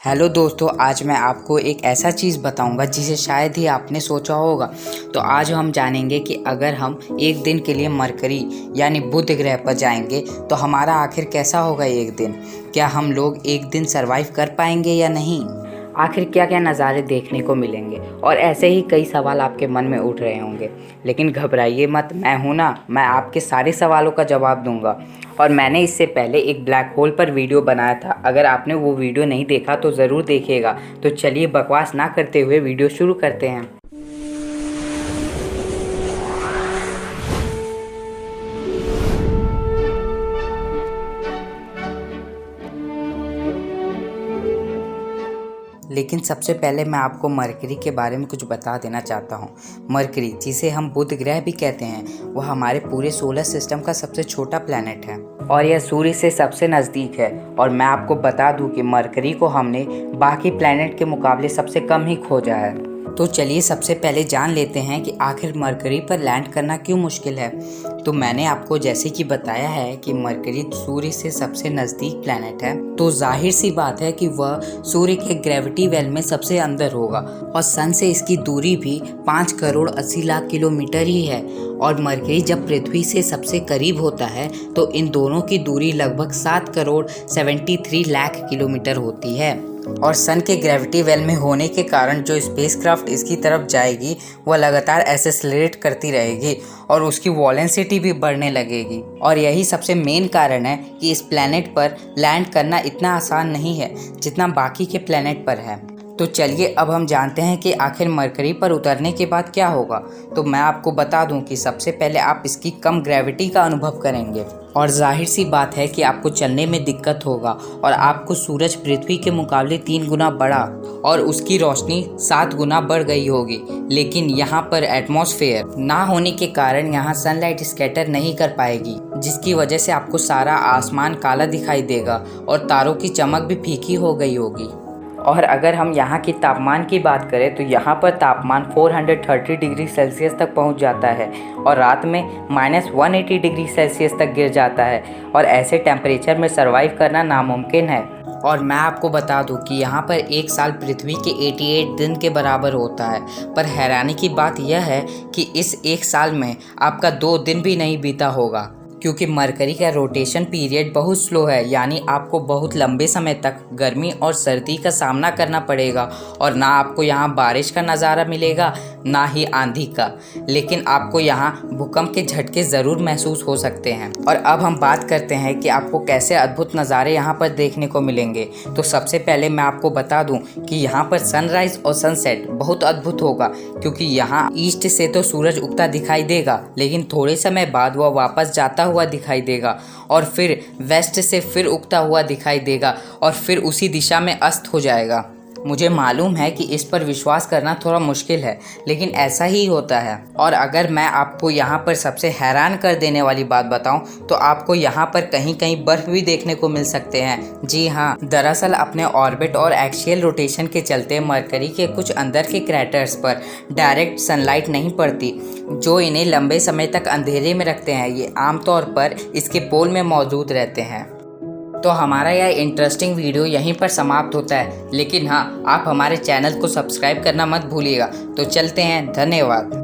Hello दोस्तों, आज मैं आपको एक ऐसा चीज़ बताऊंगा जिसे शायद ही आपने सोचा होगा। तो आज हम जानेंगे कि अगर हम एक दिन के लिए मरकरी यानी बुध ग्रह पर जाएंगे तो हमारा आखिर कैसा होगा एक दिन। क्या हम लोग एक दिन सरवाइव कर पाएंगे या नहीं, आखिर क्या क्या नज़ारे देखने को मिलेंगे, और ऐसे ही कई सवाल आपके मन में उठ रहे होंगे। लेकिन घबराइए मत, मैं हूं ना, मैं आपके सारे सवालों का जवाब दूंगा। और मैंने इससे पहले एक ब्लैक होल पर वीडियो बनाया था, अगर आपने वो वीडियो नहीं देखा तो ज़रूर देखिएगा। तो चलिए बकवास ना करते हुए वीडियो शुरू करते हैं। लेकिन सबसे पहले मैं आपको मरकरी के बारे में कुछ बता देना चाहता हूँ। मरकरी, जिसे हम बुध ग्रह भी कहते हैं, वह हमारे पूरे सोलर सिस्टम का सबसे छोटा प्लैनेट है और यह सूर्य से सबसे नज़दीक है। और मैं आपको बता दूं कि मरकरी को हमने बाकी प्लैनेट के मुकाबले सबसे कम ही खोजा है। तो चलिए सबसे पहले जान लेते हैं कि आखिर मरकरी पर लैंड करना क्यों मुश्किल है। तो मैंने आपको जैसे कि बताया है कि मरकरी सूर्य से सबसे नज़दीक प्लैनेट है, तो जाहिर सी बात है कि वह सूर्य के ग्रेविटी वेल में सबसे अंदर होगा। और सन से इसकी दूरी भी 5 करोड़ 80 लाख किलोमीटर ही है। और मरकरी जब पृथ्वी से सबसे करीब होता है तो इन दोनों की दूरी लगभग 7 करोड़ 73 लाख किलोमीटर होती है। और सन के ग्रेविटी वेल में होने के कारण जो स्पेसक्राफ्ट इसकी तरफ जाएगी वह लगातार एक्सेलरेट करती रहेगी और उसकी वॉलेंसिटी भी बढ़ने लगेगी। और यही सबसे मेन कारण है कि इस प्लैनेट पर लैंड करना इतना आसान नहीं है जितना बाकी के प्लैनेट पर है। तो चलिए अब हम जानते हैं कि आखिर मरकरी पर उतरने के बाद क्या होगा। तो मैं आपको बता दूं कि सबसे पहले आप इसकी कम ग्रेविटी का अनुभव करेंगे और जाहिर सी बात है कि आपको चलने में दिक्कत होगा। और आपको सूरज पृथ्वी के मुकाबले 3 गुना बड़ा और उसकी रोशनी 7 गुना बढ़ गई होगी। लेकिन यहाँ पर एटमॉस्फेयर ना होने के कारण यहाँ सनलाइट स्कैटर नहीं कर पाएगी, जिसकी वजह से आपको सारा आसमान काला दिखाई देगा और तारों की चमक भी फीकी हो गई होगी। और अगर हम यहाँ के तापमान की बात करें तो यहाँ पर तापमान 430 डिग्री सेल्सियस तक पहुँच जाता है और रात में -180 डिग्री सेल्सियस तक गिर जाता है। और ऐसे टेम्परेचर में सर्वाइव करना नामुमकिन है। और मैं आपको बता दूं कि यहाँ पर एक साल पृथ्वी के 88 दिन के बराबर होता है। पर हैरानी की बात यह है कि इस एक साल में आपका 2 दिन भी नहीं बीता होगा, क्योंकि मरकरी का रोटेशन पीरियड बहुत स्लो है। यानी आपको बहुत लंबे समय तक गर्मी और सर्दी का सामना करना पड़ेगा और ना आपको यहाँ बारिश का नज़ारा मिलेगा ना ही आंधी का। लेकिन आपको यहाँ भूकंप के झटके ज़रूर महसूस हो सकते हैं। और अब हम बात करते हैं कि आपको कैसे अद्भुत नज़ारे यहाँ पर देखने को मिलेंगे। तो सबसे पहले मैं आपको बता दूँ कि यहाँ पर सनराइज़ और सनसेट बहुत अद्भुत होगा, क्योंकि यहाँ ईस्ट से तो सूरज उगता दिखाई देगा, लेकिन थोड़े समय बाद वह वापस जाता हुआ दिखाई देगा और फिर वेस्ट से फिर उगता हुआ दिखाई देगा और फिर उसी दिशा में अस्त हो जाएगा। मुझे मालूम है कि इस पर विश्वास करना थोड़ा मुश्किल है, लेकिन ऐसा ही होता है। और अगर मैं आपको यहाँ पर सबसे हैरान कर देने वाली बात बताऊं तो आपको यहाँ पर कहीं कहीं बर्फ भी देखने को मिल सकते हैं। जी हाँ, दरअसल अपने ऑर्बिट और एक्सियल रोटेशन के चलते मरकरी के कुछ अंदर के क्रैटर्स पर डायरेक्ट सनलाइट नहीं पड़ती, जो इन्हें लंबे समय तक अंधेरे में रखते हैं। ये आमतौर पर इसके पोल में मौजूद रहते हैं। तो हमारा यह इंटरेस्टिंग वीडियो यहीं पर समाप्त होता है, लेकिन हाँ, आप हमारे चैनल को सब्सक्राइब करना मत भूलिएगा। तो चलते हैं, धन्यवाद।